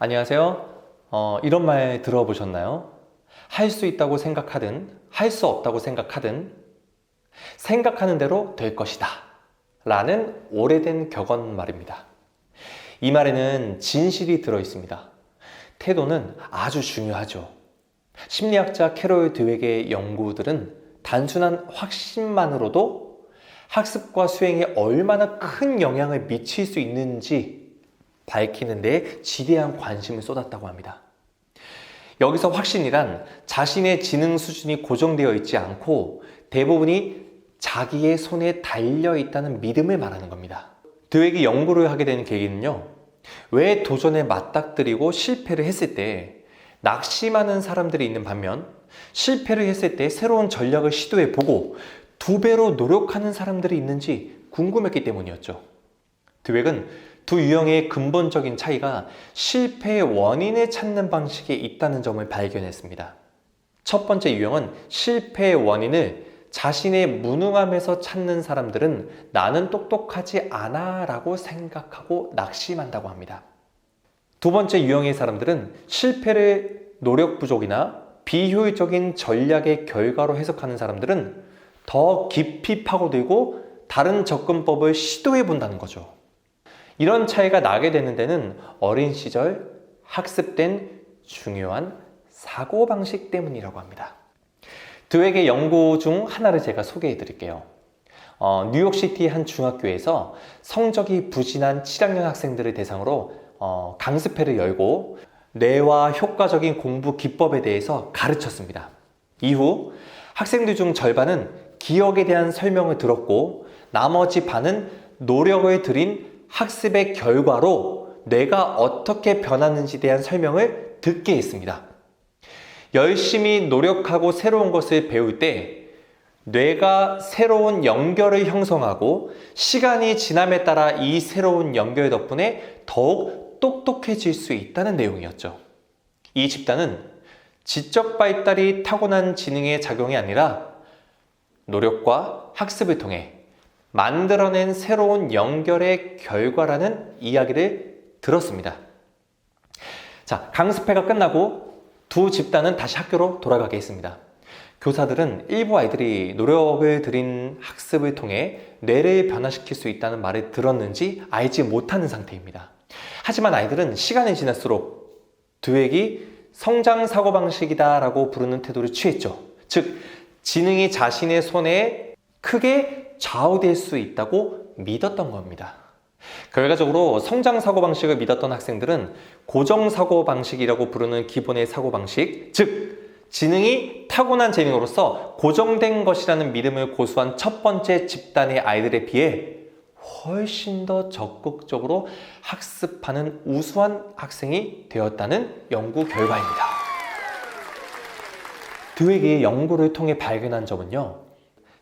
안녕하세요. 이런 말 들어보셨나요? 할 수 있다고 생각하든 할 수 없다고 생각하든 생각하는 대로 될 것이다 라는 오래된 격언 말입니다. 이 말에는 진실이 들어 있습니다. 태도는 아주 중요하죠. 심리학자 캐롤 드웩의 연구들은 단순한 확신만으로도 학습과 수행에 얼마나 큰 영향을 미칠 수 있는지 밝히는 데 지대한 관심을 쏟았다고 합니다. 여기서 확신이란 자신의 지능 수준이 고정되어 있지 않고 대부분이 자기의 손에 달려 있다는 믿음을 말하는 겁니다. 드웩이 연구를 하게 되는 계기는요, 왜 도전에 맞닥뜨리고 실패를 했을 때 낙심하는 사람들이 있는 반면 실패를 했을 때 새로운 전략을 시도해 보고 2배로 노력하는 사람들이 있는지 궁금했기 때문이었죠. 드웩은 두 유형의 근본적인 차이가 실패의 원인을 찾는 방식에 있다는 점을 발견했습니다. 첫 번째 유형은 실패의 원인을 자신의 무능함에서 찾는 사람들은 나는 똑똑하지 않아 라고 생각하고 낙심한다고 합니다. 두 번째 유형의 사람들은 실패를 노력 부족이나 비효율적인 전략의 결과로 해석하는 사람들은 더 깊이 파고들고 다른 접근법을 시도해 본다는 거죠. 이런 차이가 나게 되는 데는 어린 시절 학습된 중요한 사고방식 때문이라고 합니다. 드웩의 연구 중 하나를 제가 소개해 드릴게요. 뉴욕시티 한 중학교에서 성적이 부진한 7학년 학생들을 대상으로 강습회를 열고 뇌와 효과적인 공부 기법에 대해서 가르쳤습니다. 이후 학생들 중 절반은 기억에 대한 설명을 들었고 나머지 반은 노력을 들인 학습의 결과로 뇌가 어떻게 변하는지에 대한 설명을 듣게 했습니다. 열심히 노력하고 새로운 것을 배울 때 뇌가 새로운 연결을 형성하고 시간이 지남에 따라 이 새로운 연결 덕분에 더욱 똑똑해질 수 있다는 내용이었죠. 이 집단은 지적 발달이 타고난 지능의 작용이 아니라 노력과 학습을 통해 만들어낸 새로운 연결의 결과라는 이야기를 들었습니다. 자, 강습회가 끝나고 두 집단은 다시 학교로 돌아가게 했습니다. 교사들은 일부 아이들이 노력을 들인 학습을 통해 뇌를 변화시킬 수 있다는 말을 들었는지 알지 못하는 상태입니다. 하지만 아이들은 시간이 지날수록 드웩이 성장 사고방식이다 라고 부르는 태도를 취했죠. 즉, 지능이 자신의 손에 크게 좌우될 수 있다고 믿었던 겁니다. 결과적으로 성장 사고방식을 믿었던 학생들은 고정 사고방식이라고 부르는 기본의 사고방식, 즉 지능이 타고난 재능으로서 고정된 것이라는 믿음을 고수한 첫 번째 집단의 아이들에 비해 훨씬 더 적극적으로 학습하는 우수한 학생이 되었다는 연구 결과입니다. 드웩의 연구를 통해 발견한 점은요,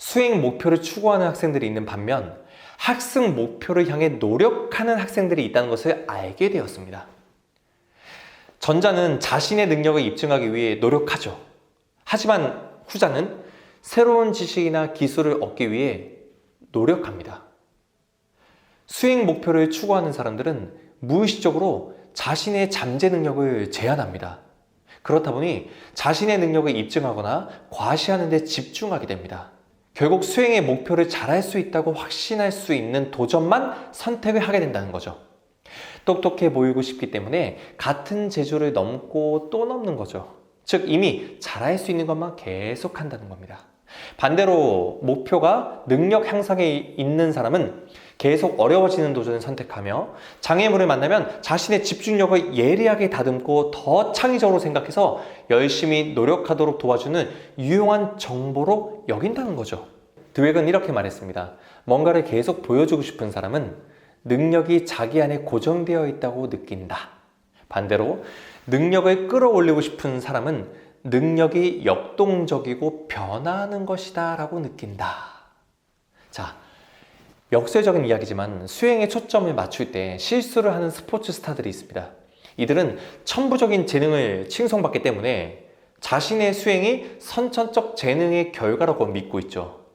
수행 목표를 추구하는 학생들이 있는 반면 학습 목표를 향해 노력하는 학생들이 있다는 것을 알게 되었습니다. 전자는 자신의 능력을 입증하기 위해 노력하죠. 하지만 후자는 새로운 지식이나 기술을 얻기 위해 노력합니다. 수행 목표를 추구하는 사람들은 무의식적으로 자신의 잠재 능력을 제한합니다. 그렇다 보니 자신의 능력을 입증하거나 과시하는 데 집중하게 됩니다. 결국 수행의 목표를 잘할 수 있다고 확신할 수 있는 도전만 선택을 하게 된다는 거죠. 똑똑해 보이고 싶기 때문에 같은 재주를 넘고 또 넘는 거죠. 즉 이미 잘할 수 있는 것만 계속 한다는 겁니다. 반대로 목표가 능력 향상에 있는 사람은 계속 어려워지는 도전을 선택하며 장애물을 만나면 자신의 집중력을 예리하게 다듬고 더 창의적으로 생각해서 열심히 노력하도록 도와주는 유용한 정보로 여긴다는 거죠. 드웩은 이렇게 말했습니다. 뭔가를 계속 보여주고 싶은 사람은 능력이 자기 안에 고정되어 있다고 느낀다. 반대로 능력을 끌어올리고 싶은 사람은 능력이 역동적이고 변화하는 것이다 라고 느낀다. 자, 역설적인 이야기지만 수행에 초점을 맞출 때 실수를 하는 스포츠 스타들이 있습니다. 이들은 천부적인 재능을 칭송받기 때문에 자신의 수행이 선천적 재능의 결과라고 믿고 있죠.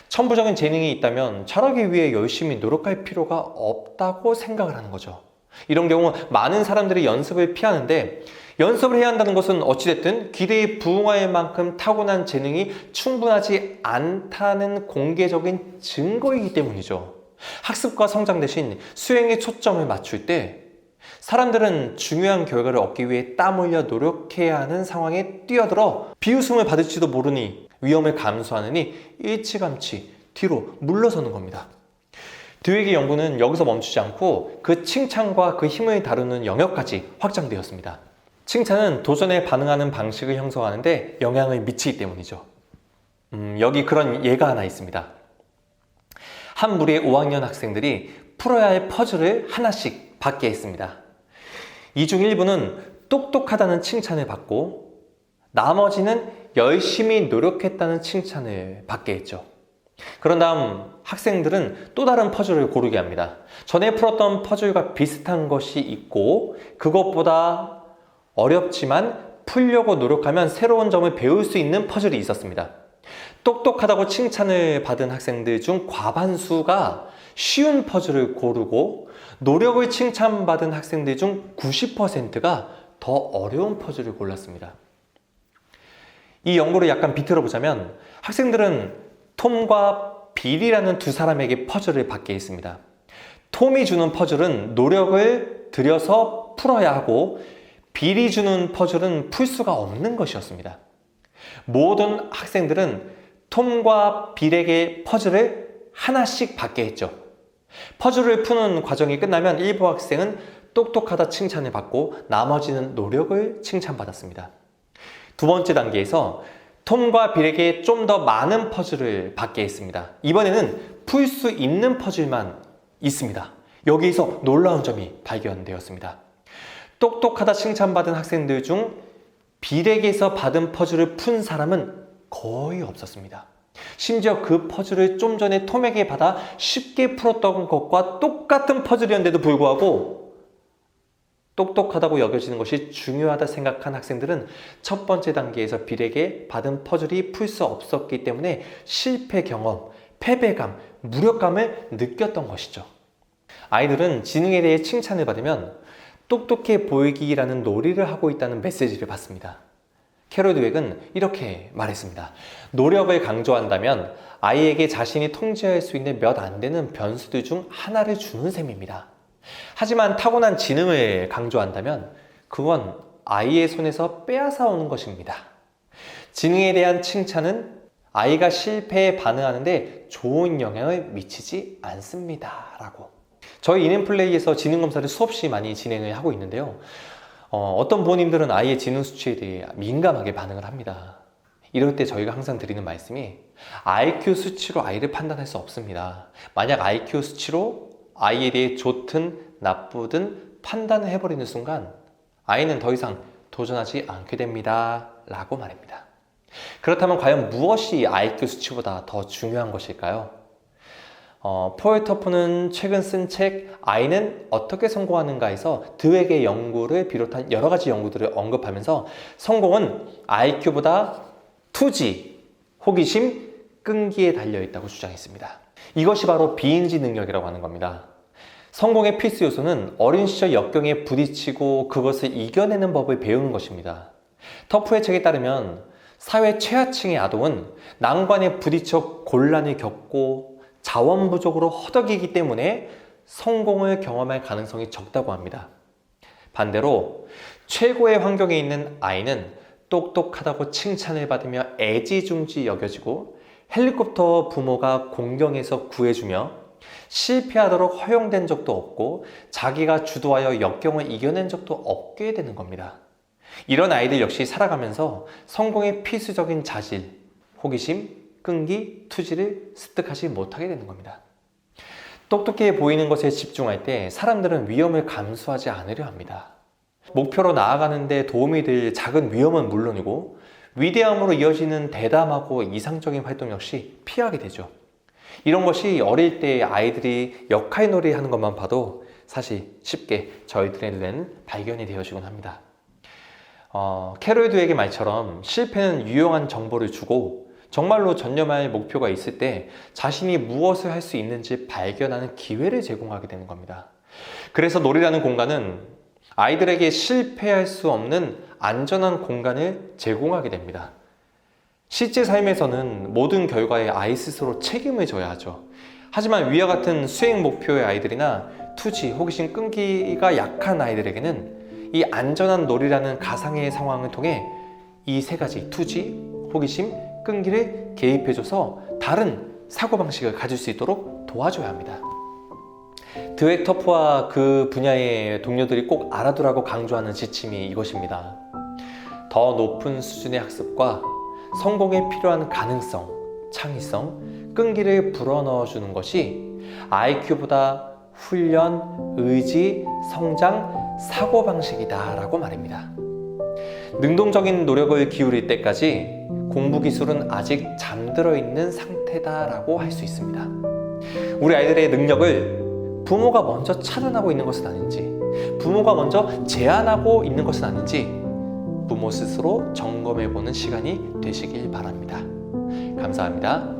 천부적인 재능이 있다면 잘하기 위해 열심히 노력할 필요가 없다고 생각을 하는 거죠. 이런 경우 많은 사람들이 연습을 피하는데, 연습을 해야 한다는 것은 어찌됐든 기대에 부응할 만큼 타고난 재능이 충분하지 않다는 공개적인 증거이기 때문이죠. 학습과 성장 대신 수행에 초점을 맞출 때 사람들은 중요한 결과를 얻기 위해 땀 흘려 노력해야 하는 상황에 뛰어들어 비웃음을 받을지도 모르니 위험을 감수하느니 일찌감치 뒤로 물러서는 겁니다. 드웨기 연구는 여기서 멈추지 않고 그 칭찬과 그 힘을 다루는 영역까지 확장되었습니다. 칭찬은 도전에 반응하는 방식을 형성하는데 영향을 미치기 때문이죠. 여기 그런 예가 하나 있습니다. 한 무리의 5학년 학생들이 풀어야 할 퍼즐을 하나씩 받게 했습니다. 이 중 일부는 똑똑하다는 칭찬을 받고 나머지는 열심히 노력했다는 칭찬을 받게 했죠. 그런 다음 학생들은 또 다른 퍼즐을 고르게 합니다. 전에 풀었던 퍼즐과 비슷한 것이 있고 그것보다 어렵지만 풀려고 노력하면 새로운 점을 배울 수 있는 퍼즐이 있었습니다. 똑똑하다고 칭찬을 받은 학생들 중 과반수가 쉬운 퍼즐을 고르고 노력을 칭찬받은 학생들 중 90%가 더 어려운 퍼즐을 골랐습니다. 이 연구를 약간 비틀어 보자면 학생들은 톰과 빌이라는 두 사람에게 퍼즐을 받게 했습니다. 톰이 주는 퍼즐은 노력을 들여서 풀어야 하고 빌이 주는 퍼즐은 풀 수가 없는 것이었습니다. 모든 학생들은 톰과 빌에게 퍼즐을 하나씩 받게 했죠. 퍼즐을 푸는 과정이 끝나면 일부 학생은 똑똑하다 칭찬을 받고 나머지는 노력을 칭찬받았습니다. 두 번째 단계에서 톰과 빌에게 좀 더 많은 퍼즐을 받게 했습니다. 이번에는 풀 수 있는 퍼즐만 있습니다. 여기에서 놀라운 점이 발견되었습니다. 똑똑하다 칭찬받은 학생들 중 빌에게서 받은 퍼즐을 푼 사람은 거의 없었습니다. 심지어 그 퍼즐을 좀 전에 톰에게 받아 쉽게 풀었던 것과 똑같은 퍼즐이었는데도 불구하고 똑똑하다고 여겨지는 것이 중요하다 생각한 학생들은 첫 번째 단계에서 빌에게 받은 퍼즐이 풀 수 없었기 때문에 실패 경험, 패배감, 무력감을 느꼈던 것이죠. 아이들은 지능에 대해 칭찬을 받으면 똑똑해 보이기라는 놀이를 하고 있다는 메시지를 받습니다. 캐롤 드웩은 이렇게 말했습니다. 노력을 강조한다면 아이에게 자신이 통제할 수 있는 몇 안 되는 변수들 중 하나를 주는 셈입니다. 하지만 타고난 지능을 강조한다면 그건 아이의 손에서 빼앗아 오는 것입니다. 지능에 대한 칭찬은 아이가 실패에 반응하는데 좋은 영향을 미치지 않습니다. 라고. 저희 인앤플레이에서 지능검사를 수없이 많이 진행을 하고 있는데요. 어떤 부모님들은 아이의 지능 수치에 대해 민감하게 반응을 합니다. 이럴 때 저희가 항상 드리는 말씀이 IQ 수치로 아이를 판단할 수 없습니다. 만약 IQ 수치로 아이에 대해 좋든 나쁘든 판단을 해버리는 순간 아이는 더 이상 도전하지 않게 됩니다. 라고 말입니다. 그렇다면 과연 무엇이 IQ 수치보다 더 중요한 것일까요? 폴 터프는 최근 쓴 책 아이는 어떻게 성공하는가에서 드웩의 연구를 비롯한 여러 가지 연구들을 언급하면서 성공은 IQ보다 투지, 호기심, 끈기에 달려있다고 주장했습니다. 이것이 바로 비인지 능력이라고 하는 겁니다. 성공의 필수 요소는 어린 시절 역경에 부딪히고 그것을 이겨내는 법을 배우는 것입니다. 터프의 책에 따르면 사회 최하층의 아동은 난관에 부딪혀 곤란을 겪고 자원 부족으로 허덕이기 때문에 성공을 경험할 가능성이 적다고 합니다. 반대로 최고의 환경에 있는 아이는 똑똑하다고 칭찬을 받으며 애지중지 여겨지고 헬리콥터 부모가 공경해서 구해주며 실패하도록 허용된 적도 없고 자기가 주도하여 역경을 이겨낸 적도 없게 되는 겁니다. 이런 아이들 역시 살아가면서 성공의 필수적인 자질, 호기심, 끈기, 투지를 습득하지 못하게 되는 겁니다. 똑똑해 보이는 것에 집중할 때 사람들은 위험을 감수하지 않으려 합니다. 목표로 나아가는 데 도움이 될 작은 위험은 물론이고 위대함으로 이어지는 대담하고 이상적인 활동 역시 피하게 되죠. 이런 것이 어릴 때 아이들이 역할놀이 하는 것만 봐도 사실 쉽게 저희들의 눈에는 발견이 되어지곤 합니다. 캐롤 드웩의 말처럼 실패는 유용한 정보를 주고 정말로 전념할 목표가 있을 때 자신이 무엇을 할 수 있는지 발견하는 기회를 제공하게 되는 겁니다. 그래서 놀이라는 공간은 아이들에게 실패할 수 없는 안전한 공간을 제공하게 됩니다. 실제 삶에서는 모든 결과에 아이 스스로 책임을 져야 하죠. 하지만 위와 같은 수행 목표의 아이들이나 투지, 호기심, 끈기가 약한 아이들에게는 이 안전한 놀이라는 가상의 상황을 통해 이 세 가지 투지, 호기심, 끈기를 개입해줘서 다른 사고방식을 가질 수 있도록 도와줘야 합니다. 드웩 터프와 그 분야의 동료들이 꼭 알아두라고 강조하는 지침이 이것입니다. 더 높은 수준의 학습과 성공에 필요한 가능성, 창의성, 끈기를 불어넣어주는 것이 IQ보다 훈련, 의지, 성장, 사고방식이다 라고 말입니다. 능동적인 노력을 기울일 때까지 공부 기술은 아직 잠들어 있는 상태다 라고 할 수 있습니다. 우리 아이들의 능력을 부모가 먼저 차단하고 있는 것은 아닌지, 부모가 먼저 제한하고 있는 것은 아닌지 부모 스스로 점검해보는 시간이 되시길 바랍니다. 감사합니다.